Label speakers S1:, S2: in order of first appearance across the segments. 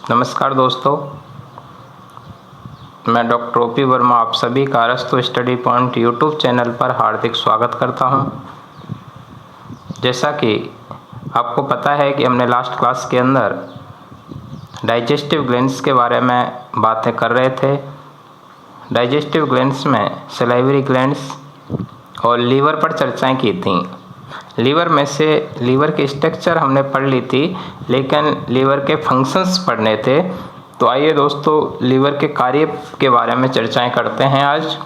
S1: नमस्कार दोस्तों, मैं डॉक्टर ओपी वर्मा आप सभी का अरस्तु स्टडी पॉइंट यूट्यूब चैनल पर हार्दिक स्वागत करता हूं। जैसा कि आपको पता है कि हमने लास्ट क्लास के अंदर डाइजेस्टिव ग्लैंड्स के बारे में बातें कर रहे थे। डाइजेस्टिव ग्लैंड्स में सलाइवरी ग्लैंड्स और लीवर पर चर्चाएं की थी। लीवर में से लीवर की स्ट्रक्चर हमने पढ़ ली थी, लेकिन लीवर के फंक्शंस पढ़ने थे। तो आइए दोस्तों, लीवर के कार्य के बारे में चर्चाएं करते हैं आज।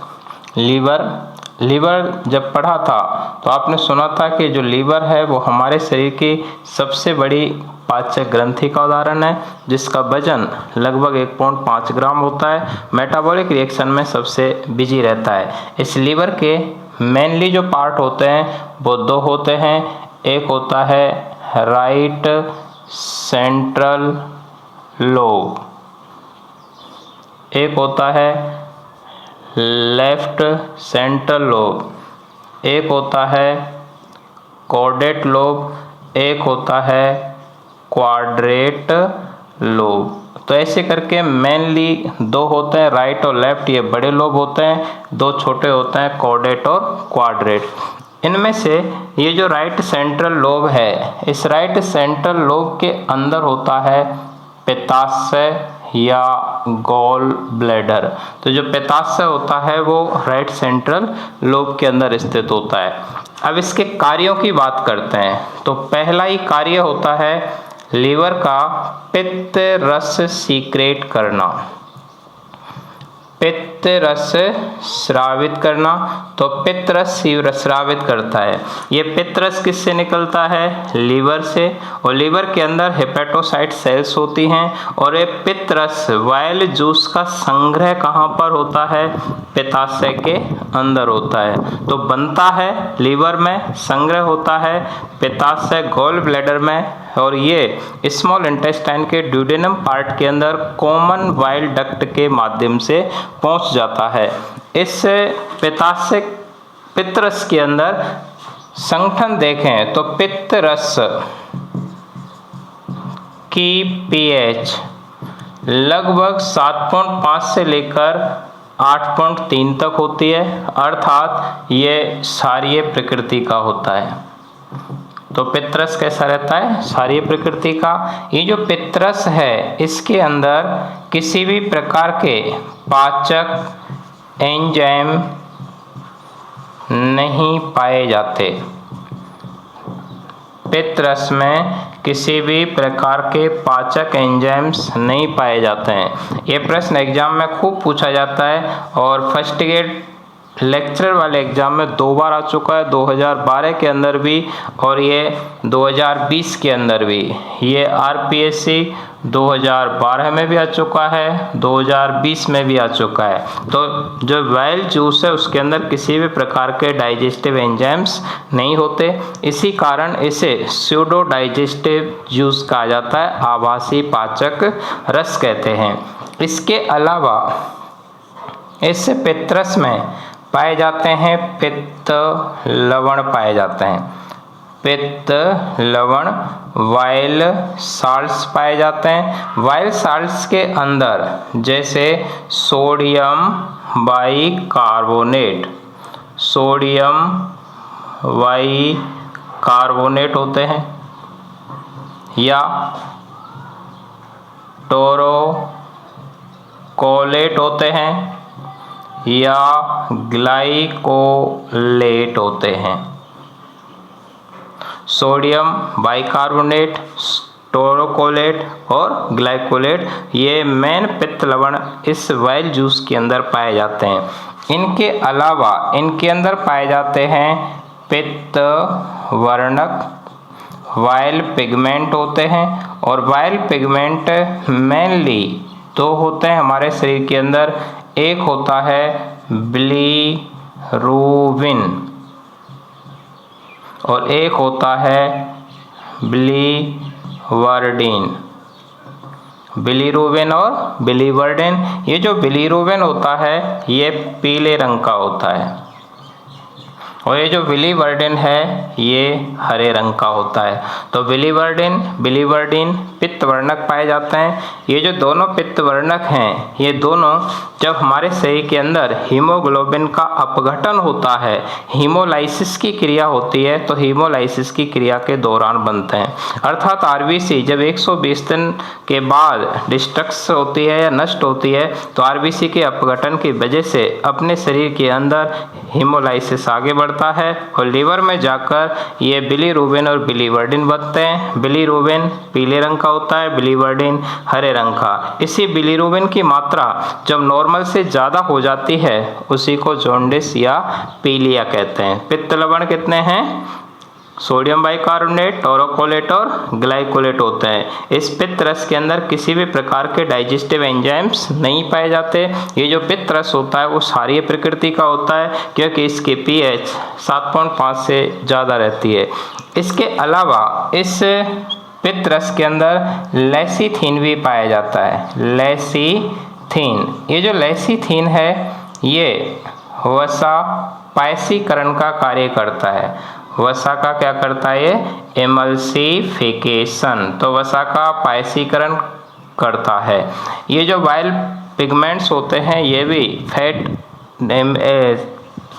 S1: लीवर जब पढ़ा था तो आपने सुना था कि जो लीवर है वो हमारे शरीर की सबसे बड़ी पाचक ग्रंथि का उदाहरण है, जिसका वजन लगभग 1.5 ग्राम होता है। मेटाबॉलिक रिएक्शन में सबसे बिजी रहता है। इस लीवर के मेनली जो पार्ट होते हैं वो दो होते हैं। एक होता है राइट सेंट्रल लोब, एक होता है लेफ्ट सेंट्रल लोब, एक होता है कॉर्डेट लोब, एक होता है क्वाड्रेट लोब। तो ऐसे करके मेनली दो होते हैं, राइट और लेफ्ट, ये बड़े लोब होते हैं। दो छोटे होते हैं, कॉर्डेट और क्वाड्रेट। इनमें से ये जो राइट सेंट्रल लोब है, इस राइट सेंट्रल लोब के अंदर होता है पित्ताशय या गॉल ब्लैडर। तो जो पित्ताशय होता है वो राइट सेंट्रल लोब के अंदर स्थित होता है। अब इसके कार्यों की बात करते हैं। तो पहला ही कार्य होता है लीवर का पित्त रस सीक्रेट करना, पित्त रस स्रावित करना। तो पित्त रस स्रावित करता है। ये पित्त रस किससे निकलता है? लीवर से। और लीवर के अंदर हेपेटोसाइट सेल्स होती हैं। और ये पित्त रस वाइल जूस का संग्रह कहाँ पर होता है? पित्ताशय के अंदर होता है। तो बनता है लीवर में, संग्रह होता है पित्ताशय गॉल ब्लैडर में, और ये स्मॉल इंटेस्टाइन के ड्यूडेनम पार्ट के अंदर कॉमन बाइल डक्ट के माध्यम से पहुंच जाता है। इस पित्ताशय पित्त रस के अंदर संगठन देखें तो पित्त रस की पीएच लगभग 7.5 से लेकर 8.3 तक होती है, अर्थात ये क्षारीय प्रकृति का होता है। तो पित्तरस कैसा रहता है? क्षारीय प्रकृति का। ये जो पित्तरस है, इसके अंदर किसी भी प्रकार के पाचक एंजाइम नहीं पाए जाते। पित्तरस में किसी भी प्रकार के पाचक एंजाइम्स नहीं पाए जाते हैं। ये प्रश्न एग्जाम में खूब पूछा जाता है और फर्स्ट ग्रेड लेक्चरर वाले एग्जाम में 2 बार आ चुका है, 2012 के अंदर भी और ये 2020 के अंदर भी। ये आरपीएससी 2012 में भी आ चुका है, 2020 में भी आ चुका है। तो जो वाइल जूस है उसके अंदर किसी भी प्रकार के डाइजेस्टिव एंजाइम्स नहीं होते। इसी कारण इसे स्यूडो डाइजेस्टिव जूस कहा जाता है, आभासी पाचक रस कहते हैं। इसके अलावा इस पित्तरस में पाए जाते हैं पित्त लवण पाए जाते हैं। पित्त लवण वाइल साल्ट्स पाए जाते हैं। वाइल साल्ट्स के अंदर जैसे सोडियम बाइकार्बोनेट, सोडियम बाइकार्बोनेट होते हैं, या टोरोकोलेट होते हैं, या ग्लाइकोलेट होते हैं। सोडियम बाइकार्बोनेट, टोरोकोलेट और ग्लाइकोलेट, ये मेन पित्त लवण इस वाइल जूस के अंदर पाए जाते हैं। इनके अलावा इनके अंदर पाए जाते हैं पित्त वर्णक, वाइल पिगमेंट होते हैं। और वाइल पिगमेंट मेनली दो होते हैं हमारे शरीर के अंदर। एक होता है बिलीरुबिन और एक होता है बिलीवर्डिन। बिलीरुबिन और बिलीवर्डिन, ये जो बिलीरुबिन होता है ये पीले रंग का होता है, और ये जो बिलीवर्डिन है ये हरे रंग का होता है। तो बिलीवर्डिन पित्तवर्णक पाए जाते हैं। ये जो दोनों पित्तवर्णक हैं, ये दोनों जब हमारे शरीर के अंदर हीमोग्लोबिन का अपघटन होता है, हीमोलाइसिस की क्रिया होती है, तो हीमोलाइसिस की क्रिया के दौरान बनते हैं। अर्थात आरबीसी जब 120 दिन के बाद डिस्ट्रक्ट होती है या नष्ट होती है, तो आरबीसी के अपघटन की वजह से अपने शरीर के अंदर हीमोलाइसिस आगे बढ़ता है और लीवर में जाकर ये बिलीरुबिन और बिलीवर्डिन बनते हैं। बिलीरुबिन पीले रंग का होता है, बिलीवर्डिन हरे रंग का। इसी बिलीरुबिन की मात्रा जब नॉर्मल से ज़्यादा हो जाती है, उसी को जॉन्डिस या पीलिया कहते हैं। पित्त लवण कितने हैं? सोडियम बाइकार्बोनेट, टोरोकोलेट और ग्लाइकोलेट होते हैं। इस पित्त रस के अंदर किसी भी प्रकार के डाइजेस्टिव एंजाइम्स नहीं पाए जाते। ये जो पित्त रस होता है वो क्षारीय प्रकृति का होता है, क्योंकि इसकी पीएच 7.5 से ज़्यादा रहती है। इसके अलावा इस पित्त रस के अंदर लेसिथिन भी पाया जाता है। लेसिथिन, ये जो लेसिथिन है ये वसा पायसीकरण का कार्य करता है। वसा का क्या करता है? ये एमल्सिफिकेशन, तो वसा का पायसीकरण करता है। ये जो बाइल पिगमेंट्स होते हैं ये भी फैट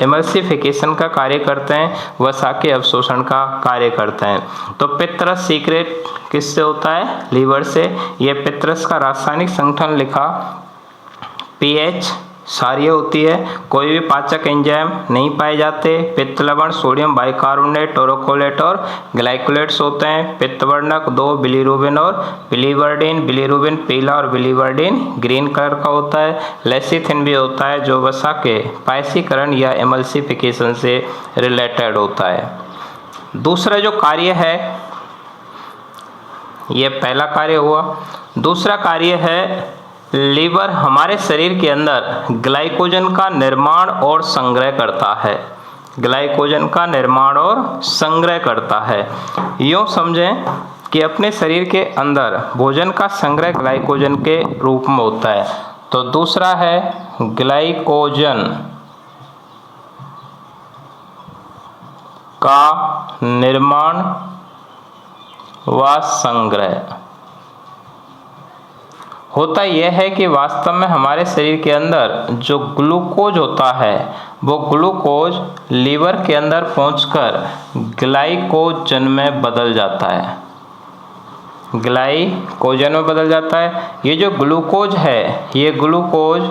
S1: एमल्सिफिकेशन का कार्य करते हैं, वसा के अवशोषण का कार्य करते हैं। तो पित्तरस सीक्रेट किससे होता है? लीवर से। ये पित्तरस का रासायनिक संगठन लिखा, पीएच क्षारीय होती है, कोई भी पाचक एंजाइम नहीं पाए जाते। पित्त लवण सोडियम बाइकार्बोनेट, टोरोकोलेट और ग्लाइकोलेट्स होते हैं। पित्तवर्णक 2 बिलीरुबिन और बिलीवर्डिन। बिलीरुबिन पीला और बिलीवर्डिन ग्रीन कलर का होता है। लेसिथिन भी होता है जो वसा के पायसीकरण या एमल्सिफिकेशन से रिलेटेड होता है। दूसरा जो कार्य है, ये पहला कार्य हुआ। दूसरा कार्य है लीवर हमारे शरीर के अंदर ग्लाइकोजन का निर्माण और संग्रह करता है। ग्लाइकोजन का निर्माण और संग्रह करता है। यूँ समझें कि अपने शरीर के अंदर भोजन का संग्रह ग्लाइकोजन के रूप में होता है। तो दूसरा है ग्लाइकोजन का निर्माण व संग्रह। होता यह है कि वास्तव में हमारे शरीर के अंदर जो ग्लूकोज होता है वो ग्लूकोज लीवर के अंदर पहुंचकर ग्लाइकोजन में बदल जाता है। ग्लाइकोजन में बदल जाता है। ये जो ग्लूकोज है ये ग्लूकोज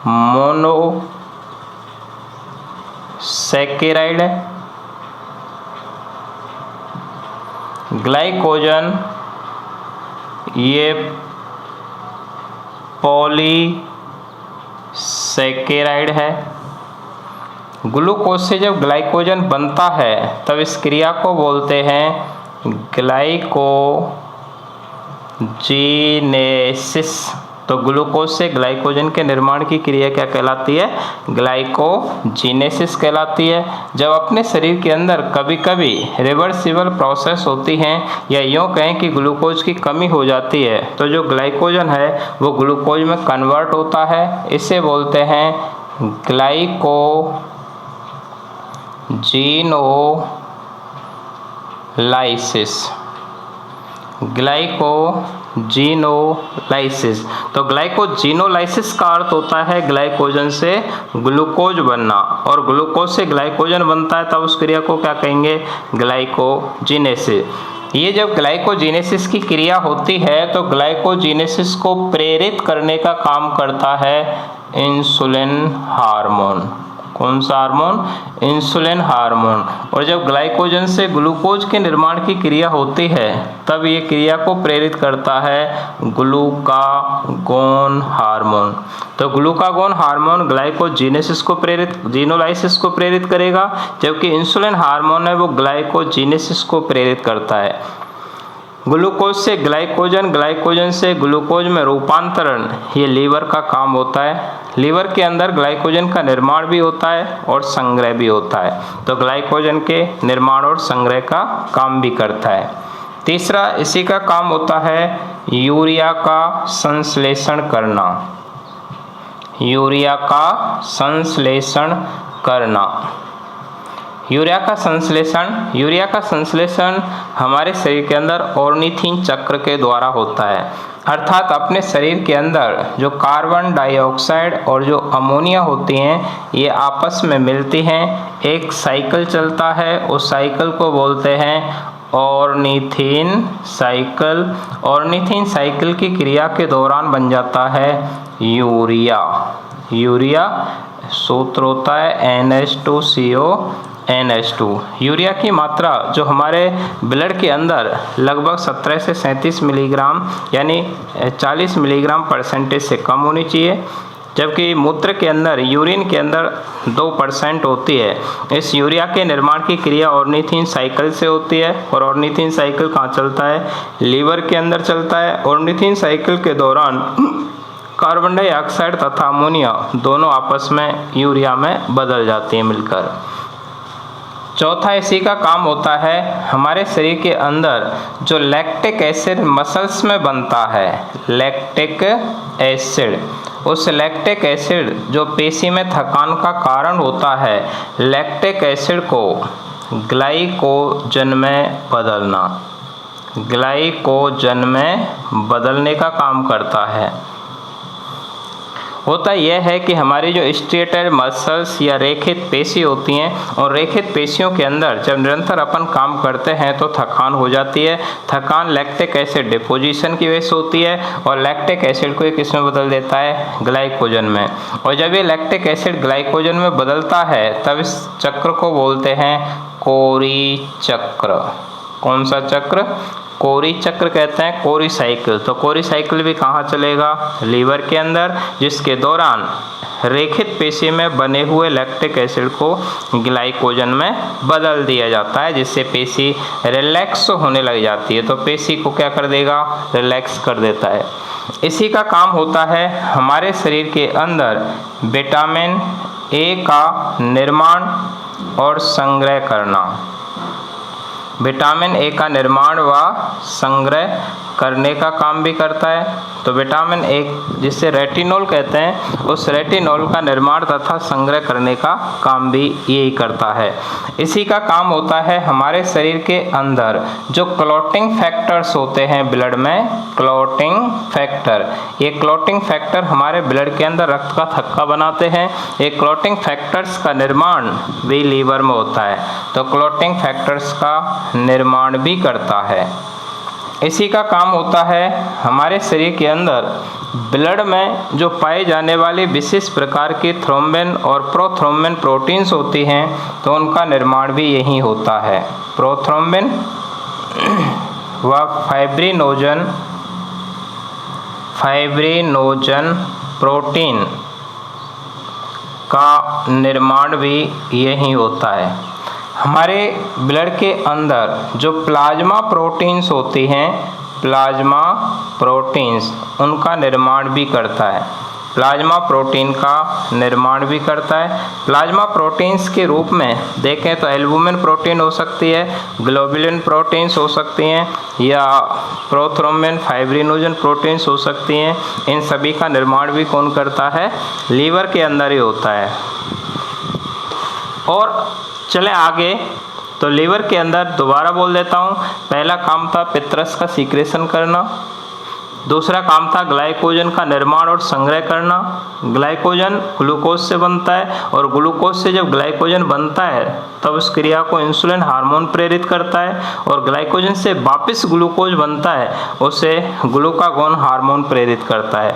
S1: मोनोसैकेराइड है। ग्लाइकोजन ये पॉलीसैकेराइड है। ग्लूकोज से जब ग्लाइकोजन बनता है तब इस क्रिया को बोलते हैं ग्लाइकोजीनेसिस। तो ग्लूकोज से ग्लाइकोजन के निर्माण की क्रिया क्या कहलाती है? ग्लाइकोजीनेसिस कहलाती है। जब अपने शरीर के अंदर कभी कभी रिवर्सिबल प्रोसेस होती हैं या यूँ कहें कि ग्लूकोज की कमी हो जाती है, तो जो ग्लाइकोजन है वो ग्लूकोज में कन्वर्ट होता है। इसे बोलते हैं ग्लाइकोजीनोलाइसिस। ग्लाइकोजीनोलाइसिस। तो ग्लाइकोजीनोलाइसिस का अर्थ होता है ग्लाइकोजन से ग्लूकोज बनना, और ग्लूकोज से ग्लाइकोजन बनता है तब उस क्रिया को क्या कहेंगे? ग्लाइकोजीनेसिस। ये जब ग्लाइकोजीनेसिस की क्रिया होती है तो ग्लाइकोजीनेसिस को प्रेरित करने का काम करता है इंसुलिन हार्मोन। कौन सा हार्मोन? Insulin hormone. और जब ग्लाइकोजन से ग्लूकोज के निर्माण की क्रिया होती है तब ये क्रिया को प्रेरित करता है ग्लूकागोन हार्मोन। तो ग्लूकागोन हार्मोन ग्लाइकोजीनेसिस को जीनोलाइसिस को प्रेरित करेगा, जबकि इंसुलिन हार्मोन है वो ग्लाइकोजीनेसिस को प्रेरित करता है। ग्लूकोज से ग्लाइकोजन, ग्लाइकोजन से ग्लूकोज में रूपांतरण ये लीवर का काम होता है। लीवर के अंदर ग्लाइकोजन का निर्माण भी होता है और संग्रह भी होता है। तो ग्लाइकोजन के निर्माण और संग्रह का काम भी करता है। तीसरा इसी का काम होता है यूरिया का संश्लेषण करना। यूरिया का संश्लेषण करना। यूरिया का संश्लेषण हमारे शरीर के अंदर ऑर्निथिन चक्र के द्वारा होता है, अर्थात अपने शरीर के अंदर जो कार्बन डाइऑक्साइड और जो अमोनिया होती हैं ये आपस में मिलती हैं, एक साइकिल चलता है, उस साइकिल को बोलते हैं ऑर्निथिन साइकिल। ऑर्निथिन साइकिल की क्रिया के दौरान बन जाता है यूरिया सूत्र होता है NH2CO NH2। यूरिया की मात्रा जो हमारे ब्लड के अंदर लगभग 17 से 37 मिलीग्राम यानी 40 मिलीग्राम परसेंटेज से कम होनी चाहिए, जबकि मूत्र के अंदर यूरिन के अंदर 2% होती है। इस यूरिया के निर्माण की क्रिया ऑर्निथिन साइकिल से होती है, और ऑर्निथिन साइकिल कहाँ चलता है? लीवर के अंदर चलता है। ऑर्निथिन साइकिल के दौरान कार्बन डाइऑक्साइड तथा अमोनिया दोनों आपस में यूरिया में बदल जाती हैं मिलकर। चौथा इसी का काम होता है हमारे शरीर के अंदर जो लैक्टिक एसिड मसल्स में बनता है, लैक्टिक एसिड, उस लैक्टिक एसिड जो पेशी में थकान का कारण होता है, लैक्टिक एसिड को ग्लाइकोजन में बदलने का काम करता है। होता यह है कि हमारी जो स्ट्रेटेड मसल्स या रेखित पेशी होती हैं, और रेखित पेशियों के अंदर जब निरंतर अपन काम करते हैं तो थकान हो जाती है। थकान लैक्टिक एसिड डिपोजिशन की वजह से होती है, और लैक्टिक एसिड को ये किस में बदल देता है? ग्लाइकोजन में। और जब ये लैक्टिक एसिड ग्लाइकोजन में बदलता है तब इस चक्र को बोलते हैं कोरी चक्र। कौन सा चक्र? कोरी चक्र कहते हैं, कोरी साइकिल। तो कोरी साइकिल भी कहाँ चलेगा? लीवर के अंदर, जिसके दौरान रेखित पेशी में बने हुए लैक्टिक एसिड को ग्लाइकोजन में बदल दिया जाता है, जिससे पेशी रिलैक्स होने लग जाती है। तो पेशी को क्या कर देगा? रिलैक्स कर देता है। इसी का काम होता है हमारे शरीर के अंदर विटामिन ए का निर्माण और संग्रह करना। विटामिन ए का निर्माण व संग्रह करने का काम भी करता है। तो विटामिन ए, जिसे रेटिनॉल कहते हैं, उस रेटिनॉल का निर्माण तथा संग्रह करने का काम भी यही करता है। इसी का काम होता है हमारे शरीर के अंदर जो क्लॉटिंग फैक्टर्स होते हैं ब्लड में, क्लॉटिंग फैक्टर, ये क्लॉटिंग फैक्टर हमारे ब्लड के अंदर रक्त का थक्का बनाते हैं। ये क्लॉटिंग फैक्टर्स का निर्माण भी लीवर में होता है, तो क्लॉटिंग फैक्टर्स का निर्माण भी करता है। इसी का काम होता है हमारे शरीर के अंदर ब्लड में जो पाए जाने वाले विशेष प्रकार के थ्रोम्बिन और प्रोथ्रोम्बिन प्रोटीन्स होती हैं, तो उनका निर्माण भी यही होता है। प्रोथ्रोम्बिन व फाइब्रिनोजन प्रोटीन का निर्माण भी यही होता है। हमारे ब्लड के अंदर जो प्लाज्मा प्रोटीन्स होती हैं, प्लाज्मा प्रोटीन्स, उनका निर्माण भी करता है। प्लाज्मा प्रोटीन का निर्माण भी करता है। प्लाज्मा प्रोटीन्स के रूप में देखें तो एल्बुमिन प्रोटीन हो सकती है, ग्लोबुलिन प्रोटीन्स हो सकती हैं, या प्रोथ्रोम्बिन फाइब्रिनोजन प्रोटीन्स हो सकती हैं। इन सभी का निर्माण भी कौन करता है? लीवर के अंदर ही होता है। और चलें आगे, तो लीवर के अंदर दोबारा बोल देता हूँ, पहला काम था पित्रस का सीक्रेशन करना, दूसरा काम था ग्लाइकोजन का निर्माण और संग्रह करना। ग्लाइकोजन ग्लूकोज से बनता है, और ग्लूकोज से जब ग्लाइकोजन बनता है तब उस क्रिया को इंसुलिन हार्मोन प्रेरित करता है, और ग्लाइकोजन से वापस ग्लूकोज बनता है, उसे ग्लूकागोन हार्मोन प्रेरित करता है।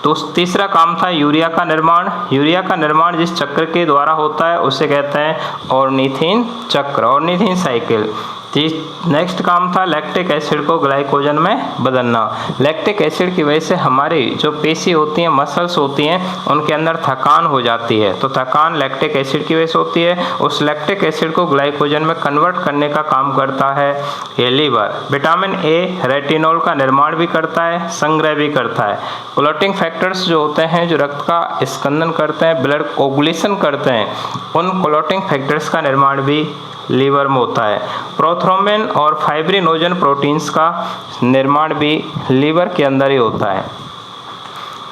S1: तो तीसरा काम था यूरिया का निर्माण। यूरिया का निर्माण जिस चक्र के द्वारा होता है उसे कहते हैं ऑर्निथिन चक्र, ऑर्निथिन साइकिल। नेक्स्ट काम था लैक्टिक एसिड को ग्लाइकोजन में बदलना। लैक्टिक एसिड की वजह से हमारी जो पेशी होती हैं, मसल्स होती हैं, उनके अंदर थकान हो जाती है, तो थकान लैक्टिक एसिड की वजह से होती है। उस लैक्टिक एसिड को ग्लाइकोजन में कन्वर्ट करने का काम करता है ये लीवर। विटामिन ए रेटिनॉल का निर्माण भी करता है, संग्रह भी करता है। क्लॉटिंग फैक्टर्स जो होते हैं, जो रक्त का स्कंदन करते हैं, ब्लड कोगुलेशन करते हैं, उन क्लॉटिंग फैक्टर्स का निर्माण भी लीवर में होता है। प्रोथ्रोम्बिन और फाइब्रिनोजन प्रोटीन्स का निर्माण भी लीवर के अंदर ही होता है।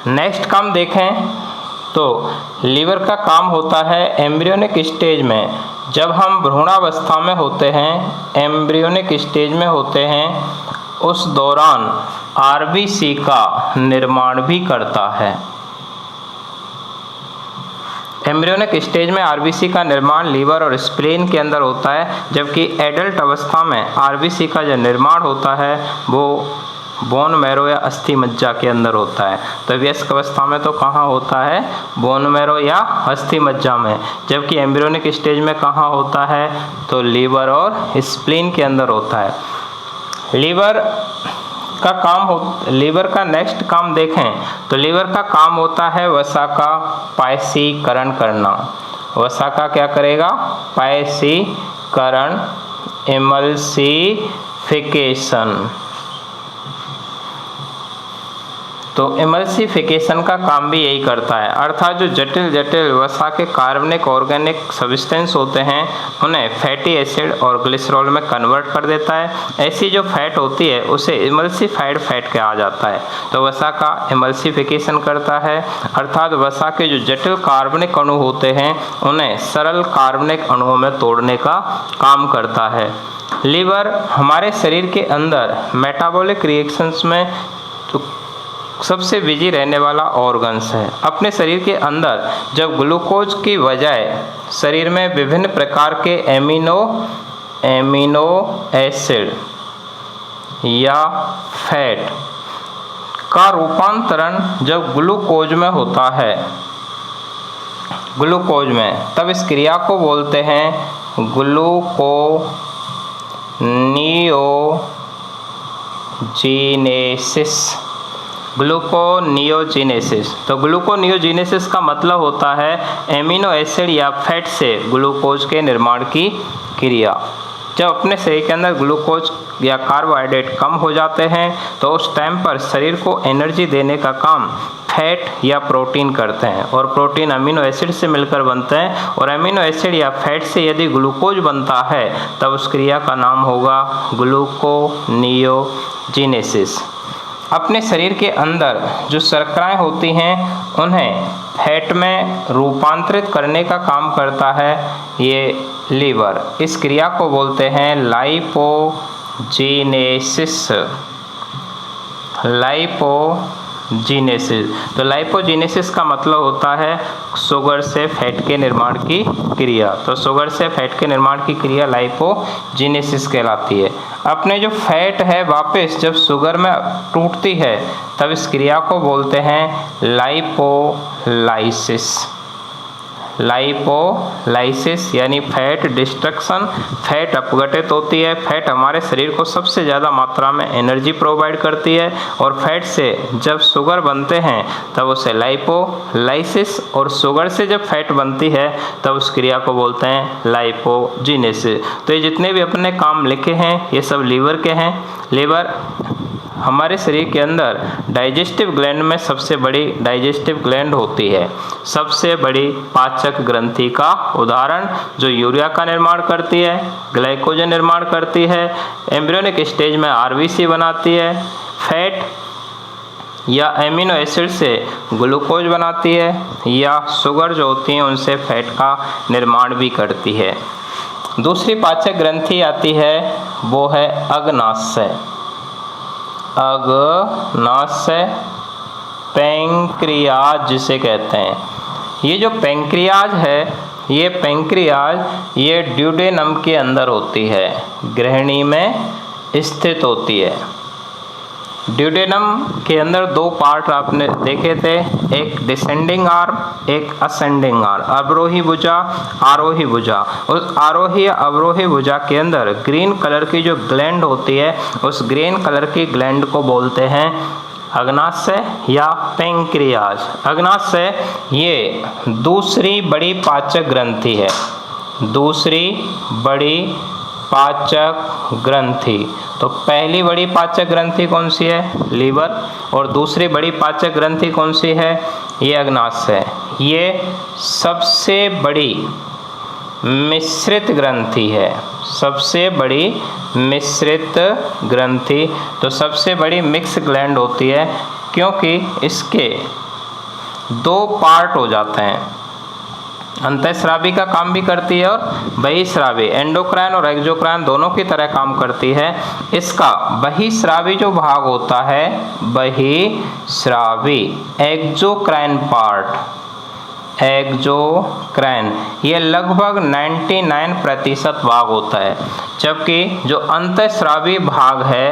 S1: नेक्स्ट काम देखें तो लीवर का काम होता है एम्ब्रियोनिक स्टेज में जब हम भ्रूणावस्था में होते हैं, एम्ब्रियोनिक स्टेज में होते हैं, उस दौरान आरबीसी का निर्माण भी करता है। एम्ब्रियोनिक स्टेज में आरबीसी का निर्माण लीवर और स्प्लीन के अंदर होता है, जबकि एडल्ट अवस्था में आरबीसी का जो निर्माण होता है वो बोन मैरो या अस्थि मज्जा के अंदर होता है। तो वयस्क अवस्था में तो कहाँ होता है? बोन मैरो या अस्थि मज्जा में, जबकि एम्ब्रियोनिक स्टेज में कहाँ होता है? तो लीवर और स्प्लीन के अंदर होता है। लीवर का नेक्स्ट काम देखें तो लीवर का काम होता है वसा का पायसीकरण करना। वसा का क्या करेगा? पायसीकरण, इमल्सिफिकेशन। तो इमल्सिफिकेशन का काम भी यही करता है, अर्थात जो जटिल जटिल वसा के कार्बनिक ऑर्गेनिक सब्सटेंस होते हैं उन्हें फैटी एसिड और ग्लिसरॉल में कन्वर्ट कर देता है। ऐसी जो फैट होती है उसे इमल्सिफाइड फैट कहा जाता है। तो वसा का इमल्सिफिकेशन करता है, अर्थात वसा के जो जटिल कार्बनिक अणु होते हैं उन्हें सरल कार्बनिक अणुओं में तोड़ने का काम करता है। लीवर हमारे शरीर के अंदर मेटाबॉलिक रिएक्शंस में तो सबसे बिजी रहने वाला ऑर्गन्स है। अपने शरीर के अंदर जब ग्लूकोज की बजाय शरीर में विभिन्न प्रकार के एमिनो एसिड या फैट का रूपांतरण जब ग्लूकोज में होता है, ग्लूकोज में, तब इस क्रिया को बोलते हैं ग्लूकोनियोजेनेसिस। ग्लूकोनियोजेनेसिस। तो ग्लूकोनियोजेनेसिस का मतलब होता है एमिनो एसिड या फैट से ग्लूकोज के निर्माण की क्रिया। जब अपने शरीर के अंदर ग्लूकोज या कार्बोहाइड्रेट कम हो जाते हैं तो उस टाइम पर शरीर को एनर्जी देने का काम फैट या प्रोटीन करते हैं, और प्रोटीन अमीनो एसिड से मिलकर बनते हैं, और अमीनो एसिड या फैट से यदि ग्लूकोज बनता है तब उस क्रिया का नाम होगा ग्लूकोनियोजेनेसिस। अपने शरीर के अंदर जो शर्कराएं होती हैं उन्हें फैट में रूपांतरित करने का काम करता है ये लीवर। इस क्रिया को बोलते हैं लाइपोजीनेसिस। तो लाइपोजीनेसिस का मतलब होता है शुगर से फैट के निर्माण की क्रिया। तो शुगर से फैट के निर्माण की क्रिया लाइपोजीनेसिस कहलाती है। अपने जो फैट है वापस जब शुगर में टूटती है तब इस क्रिया को बोलते हैं लाइपोलाइसिस। लाइपोलाइसिस यानी फैट डिस्ट्रक्शन। फैट अपघटित होती है। फैट हमारे शरीर को सबसे ज़्यादा मात्रा में एनर्जी प्रोवाइड करती है, और फैट से जब शुगर बनते हैं तब उसे लाइपोलाइसिस, और शुगर से जब फैट बनती है तब उस क्रिया को बोलते हैं लाइपोजीनेसिस। तो ये जितने भी अपने काम लिखे हैं ये सब लीवर के हैं। लीवर हमारे शरीर के अंदर डाइजेस्टिव ग्लैंड में सबसे बड़ी डाइजेस्टिव ग्लैंड होती है, सबसे बड़ी पाचक ग्रंथि का उदाहरण, जो यूरिया का निर्माण करती है, ग्लाइकोजन निर्माण करती है, एम्ब्रियोनिक स्टेज में आरबीसी बनाती है, फैट या एमिनो एसिड से ग्लूकोज बनाती है, या शुगर जो होती है उनसे फैट का निर्माण भी करती है। दूसरी पाचक ग्रंथि आती है वो है अग्नाशय। अग्नाशय पैंक्रियाज जिसे कहते हैं। ये जो पैंक्रियाज है ये ड्यूडेनम के अंदर होती है, ग्रहणी में स्थित होती है। ड्यूडेनम के अंदर दो पार्ट आपने देखे थे, एक डिसेंडिंग आर्म, एक असेंडिंग आर्म, अवरोही भुजा, आरोही भुजा। उस आरोही अवरोही भुजा के अंदर ग्रीन कलर की जो ग्लैंड होती है उस ग्रीन कलर की ग्लैंड को बोलते हैं अग्नाशय या पैंक्रियाज। अग्नाशय ये दूसरी बड़ी पाचक ग्रंथि है। दूसरी बड़ी पाचक ग्रंथि। तो पहली बड़ी पाचक ग्रंथि कौन सी है? लीवर। और दूसरी बड़ी पाचक ग्रंथि कौन सी है? ये अग्नाशय। ये सबसे बड़ी मिश्रित ग्रंथि है, सबसे बड़ी मिश्रित ग्रंथि। तो सबसे बड़ी मिक्स ग्लैंड होती है क्योंकि इसके दो पार्ट हो जाते हैं। अंतःस्रावी का काम भी करती है और बहिस्रावी, एंडोक्राइन और एक्सोक्राइन दोनों की तरह काम करती है। इसका बहिस्रावी जो भाग होता है, बहिस्रावी एक्सोक्राइन पार्ट, एक्सोक्राइन, ये लगभग 99% भाग होता है, जबकि जो अंतःस्रावी भाग है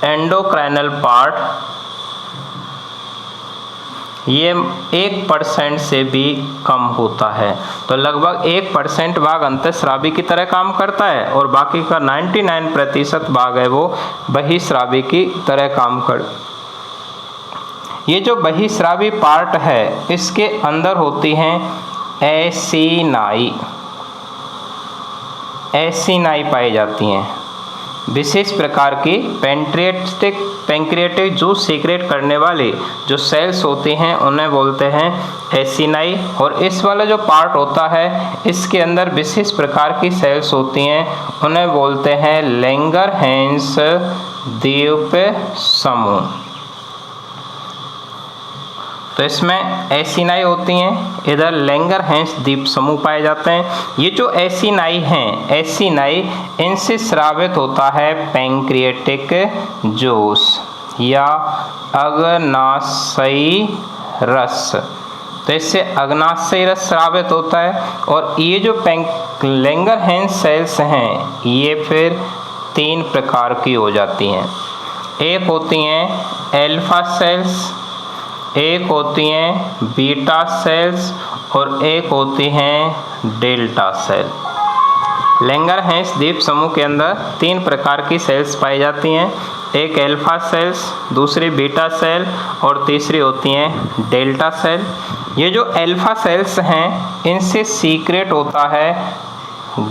S1: एंडोक्राइनल पार्ट, ये 1% से भी कम होता है। तो लगभग 1% भाग अंतःस्रावी की तरह काम करता है और बाकी का 99% भाग है वो बहिस्रावी की तरह काम कर। ये जो बहिस्रावी पार्ट है इसके अंदर होती हैं एसिनाई, एसिनाई पाई जाती हैं। विशेष प्रकार की पैंक्रियाटिक जूस सीक्रेट करने वाली जो सेल्स होती हैं उन्हें बोलते हैं एसिनाई। और इस वाला जो पार्ट होता है इसके अंदर विशेष प्रकार की सेल्स होती हैं, उन्हें बोलते हैं लैंगरहैंस द्वीप समूह। तो इसमें एसिनाई होती हैं, इधर लैंगरहैंस द्वीप समूह पाए जाते हैं। ये जो एसिनाई हैं, एसिनाई, इनसे स्रावित होता है पैंक्रियाटिक जूस या अग्नाशयी रस। तो इससे अग्नाशयी रस स्रावित होता है। और ये जो लैंगरहैंस सेल्स हैं ये फिर 3 प्रकार की हो जाती हैं। एक होती हैं एल्फा सेल्स, एक होती हैं बीटा सेल्स और एक होती हैं डेल्टा सेल। लैंगरहैंस द्वीप समूह के अंदर 3 प्रकार की सेल्स पाई जाती हैं, एक एल्फा सेल्स, दूसरी बीटा सेल और तीसरी होती हैं डेल्टा सेल। ये जो एल्फा सेल्स हैं इनसे सीक्रेट होता है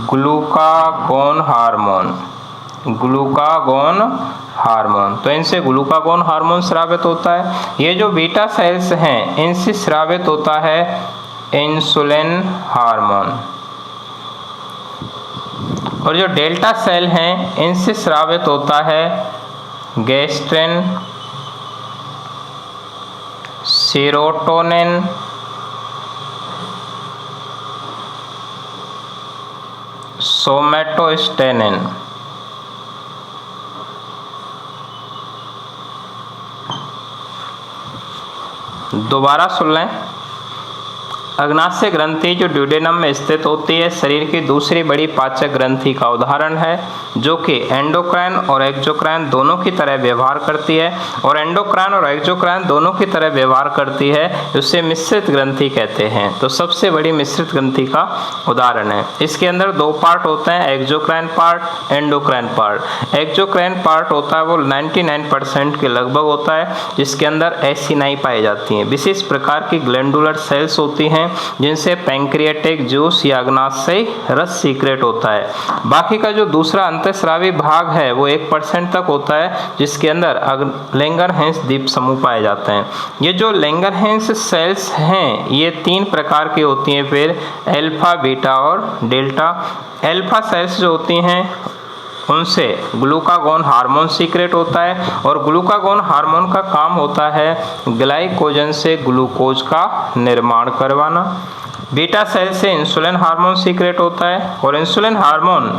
S1: ग्लूकागोन हार्मोन, ग्लूकागोन हार्मोन। तो इनसे ग्लूकागोन हार्मोन स्रावित होता है। ये जो बीटा सेल्स हैं इनसे स्रावित होता है इंसुलिन हार्मोन। और जो डेल्टा सेल हैं इनसे स्रावित होता है गैस्ट्रिन, सेरोटोनिन, सोमैटोस्टेनिन। दोबारा सुन लें। अग्नाशय ग्रंथि जो ड्यूडेनम में स्थित होती है शरीर की दूसरी बड़ी पाचक ग्रंथि का उदाहरण है, जो कि एंडोक्राइन और एक्सोक्राइन दोनों की तरह व्यवहार करती है। और एंडोक्राइन और एक्सोक्राइन दोनों की तरह व्यवहार करती है, उसे मिश्रित ग्रंथि कहते हैं। तो सबसे बड़ी मिश्रित ग्रंथि का उदाहरण है। इसके अंदर 2 पार्ट होते हैं, exocrine part, endocrine part. Exocrine part होता है वो 99% के लगभग होता है, जिसके अंदर एसिनाई पाई जाती हैं। विशेष प्रकार की ग्लैंडुलर सेल्स होती हैं जिनसे पैंक्रियाटिक जूस या अग्नाशयी रस सीक्रेट होता है। बाकी का जो दूसरा अंतःस्रावी भाग है वो 1% तक होता है, जिसके अंदर लैंगरहैंस द्वीप समूह पाए जाते हैं। ये जो लैंगरहैंस सेल्स हैं ये 3 प्रकार की होती हैं, फिर अल्फा, बीटा और डेल्टा। अल्फा सेल्स जो होती हैं उनसे ग्लूकागोन हार्मोन सीक्रेट होता है और ग्लूकागोन हार्मोन का काम होता है ग्लाइकोजन से ग्लूकोज का निर्माण करवाना। बीटा सेल से इंसुलिन हार्मोन सीक्रेट होता है और इंसुलिन हार्मोन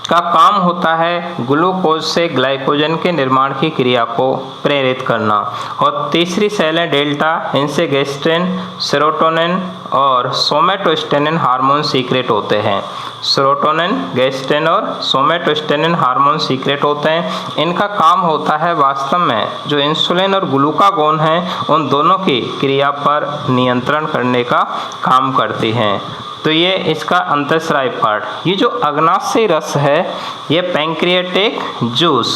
S1: का काम होता है ग्लूकोज से ग्लाइकोजन के निर्माण की क्रिया को प्रेरित करना। और तीसरी सेल है डेल्टा, इनसे गैस्ट्रिन, सेरोटोनिन और सोमैटोस्टेनिन हार्मोन सीक्रेट होते हैं। सेरोटोनिन, गैस्ट्रिन और सोमैटोस्टेनिन हार्मोन सीक्रेट होते हैं। इनका काम होता है वास्तव में जो इंसुलिन और ग्लूकागोन हैं उन दोनों की क्रिया पर नियंत्रण करने का काम करती हैं। तो ये इसका अंतःस्रावी पार्ट। ये जो अग्नाशयी रस है ये पैंक्रियाटिक जूस,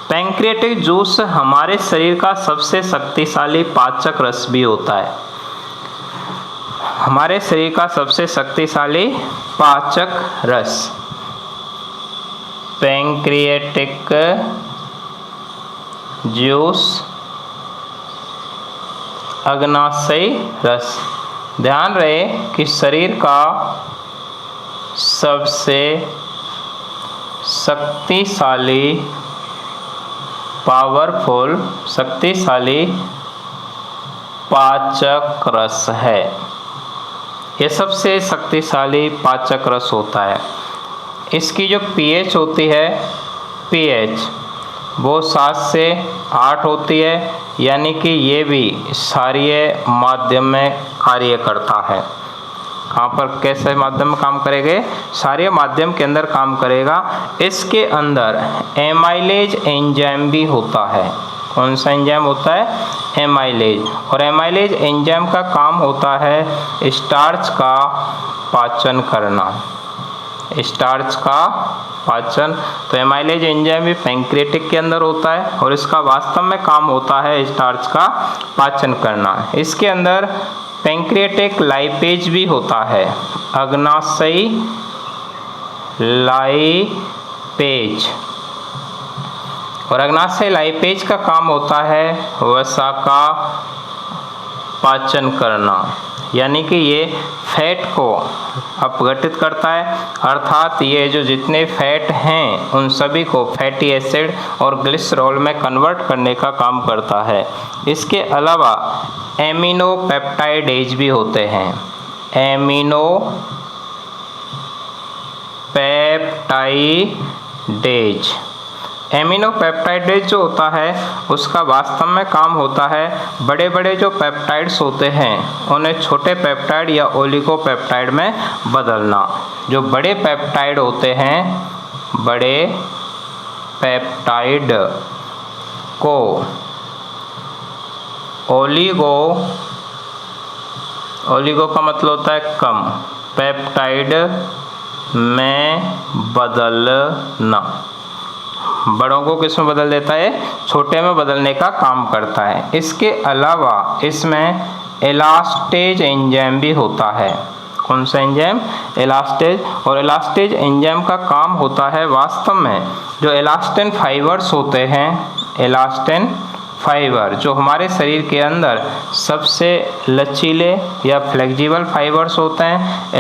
S1: पैंक्रियाटिक जूस हमारे शरीर का सबसे शक्तिशाली पाचक रस भी होता है। हमारे शरीर का सबसे शक्तिशाली पाचक रस पैंक्रियाटिक जूस, अग्नाशयी रस। ध्यान रहे कि शरीर का सबसे शक्तिशाली, पावरफुल, शक्तिशाली पाचक रस है। ये सबसे शक्तिशाली पाचक रस होता है। इसकी जो pH होती है, pH वो 7 से 8 होती है, यानी कि ये भी क्षारीय माध्यम में कार्य करता है। कहाँ पर कैसे माध्यम में काम करेंगे? क्षारीय माध्यम के अंदर काम करेगा। इसके अंदर एमाइलेज एंजाइम भी होता है। कौन सा एंजाइम होता है? एमाइलेज। और एमाइलेज एंजाइम का काम होता है स्टार्च का पाचन करना। स्टार्च का पाचन। तो एमाइलेज एंजाइम भी पैंक्रियाटिक के अंदर होता है और इसका वास्तव में काम होता है स्टार्च का पाचन करना। इसके अंदर पैंक्रियाटिक लाइपेज भी होता है, अग्नाशयी लाइपेज। और अग्नाशयी लाइपेज का काम होता है वसा का पाचन करना, यानी कि ये फैट को अपघटित करता है, अर्थात ये जो जितने फैट हैं उन सभी को फैटी एसिड और ग्लिसरॉल में कन्वर्ट करने का काम करता है। इसके अलावा एमिनो पेप्टाइडेज भी होते हैं। Amino peptidase. एमिनो पेप्टाइडेज जो होता है उसका वास्तव में काम होता है बड़े बड़े जो पेप्टाइड्स होते हैं उन्हें छोटे पेप्टाइड या ओलिगोपेप्टाइड में बदलना। जो बड़े पेप्टाइड होते हैं, बड़े पेप्टाइड को ओलिगो का मतलब होता है कम, पेप्टाइड में बदलना। बड़ों को किस में बदल देता है? छोटे में बदलने का काम करता है। इसके अलावा इसमें एलास्टेज एंजाइम भी होता है। कौन सा एंजाइम? एलास्टेज। और एलास्टेज एंजाइम का काम होता है वास्तव में जो एलास्टिन फाइबर्स होते हैं, एलास्टिन फाइबर जो हमारे शरीर के अंदर सबसे लचीले या फ्लेक्सिबल फाइबर्स होते हैं,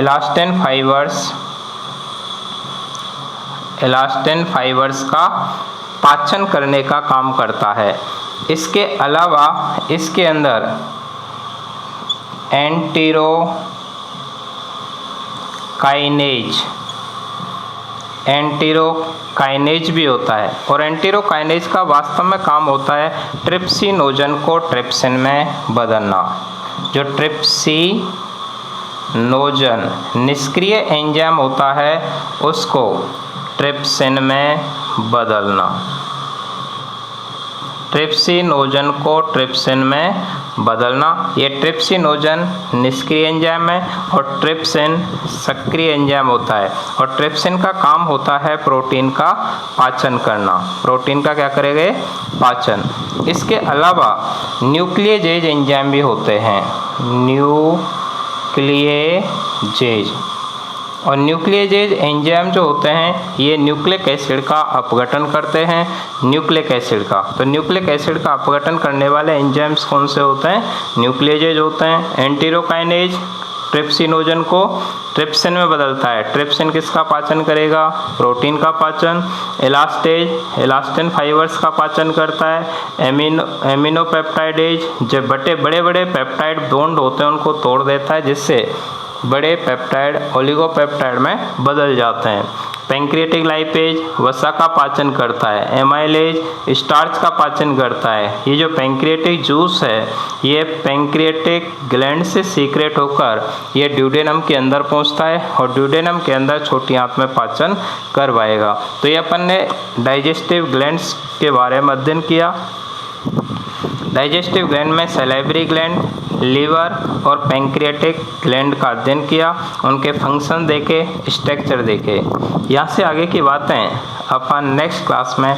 S1: एलास्टिन फाइबर्स का पाचन करने का काम करता है। इसके अलावा इसके अंदर एंटेरोकाइनेज भी होता है। और एंटेरोकाइनेज का वास्तव में काम होता है ट्रिप्सिनोजन को ट्रिप्सिन में बदलना। जो ट्रिप्सिनोजन निष्क्रिय एंजाइम होता है उसको ट्रिप्सिन में बदलना। ट्रिप्सिनोजन को ट्रिप्सिन में बदलना। ये ट्रिप्सिनोजन निष्क्रिय एंजाइम है और ट्रिप्सिन सक्रिय एंजाइम होता है। और ट्रिप्सिन का काम होता है प्रोटीन का पाचन करना। प्रोटीन का क्या करेंगे? पाचन। इसके अलावा न्यूक्लियेजेज एंजाइम भी होते हैं। न्यूक्लियेजेज। और न्यूक्लियेजेज एंजाइम जो होते हैं ये न्यूक्लिक एसिड का अपघटन करते हैं। न्यूक्लिक एसिड का, तो न्यूक्लिक एसिड का अपघटन करने वाले एंजाइम्स कौन से होते हैं? न्यूक्लियेजेज होते हैं। एंटेरोकाइनेज ट्रिप्सिनोजन को ट्रिप्सिन में बदलता है। ट्रिप्सिन किसका पाचन करेगा? प्रोटीन का पाचन। एलास्टेज एलास्टिन फाइबर्स का पाचन करता है। एमिनोपेप्टाइडेज जब बड़े बड़े पेप्टाइड बॉन्ड होते हैं उनको तोड़ देता है, जिससे बड़े पेप्टाइड ओलिगोपेप्टाइड में बदल जाते हैं। पैंक्रियाटिक लाइपेज वसा का पाचन करता है। एमाइलेज स्टार्च का पाचन करता है। ये जो पैंक्रियाटिक जूस है ये पैंक्रियाटिक ग्लैंड से सीक्रेट होकर ये ड्यूडेनम के अंदर पहुंचता है और ड्यूडेनम के अंदर छोटी आंत में पाचन करवाएगा। तो ये अपन ने डाइजेस्टिव ग्लैंड्स के बारे में अध्ययन किया। डाइजेस्टिव ग्लैंड में सैलिवरी ग्लैंड, लीवर और पैंक्रियाटिक ग्लैंड का अध्ययन किया, उनके फंक्शन देखे, स्ट्रक्चर देखे। यहाँ से आगे की बातें अपन नेक्स्ट क्लास में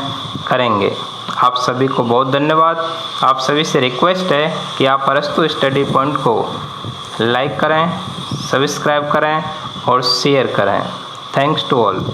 S1: करेंगे। आप सभी को बहुत धन्यवाद। आप सभी से रिक्वेस्ट है कि आप अरस्तु स्टडी पॉइंट को लाइक करें, सब्सक्राइब करें और शेयर करें। Thanks to all.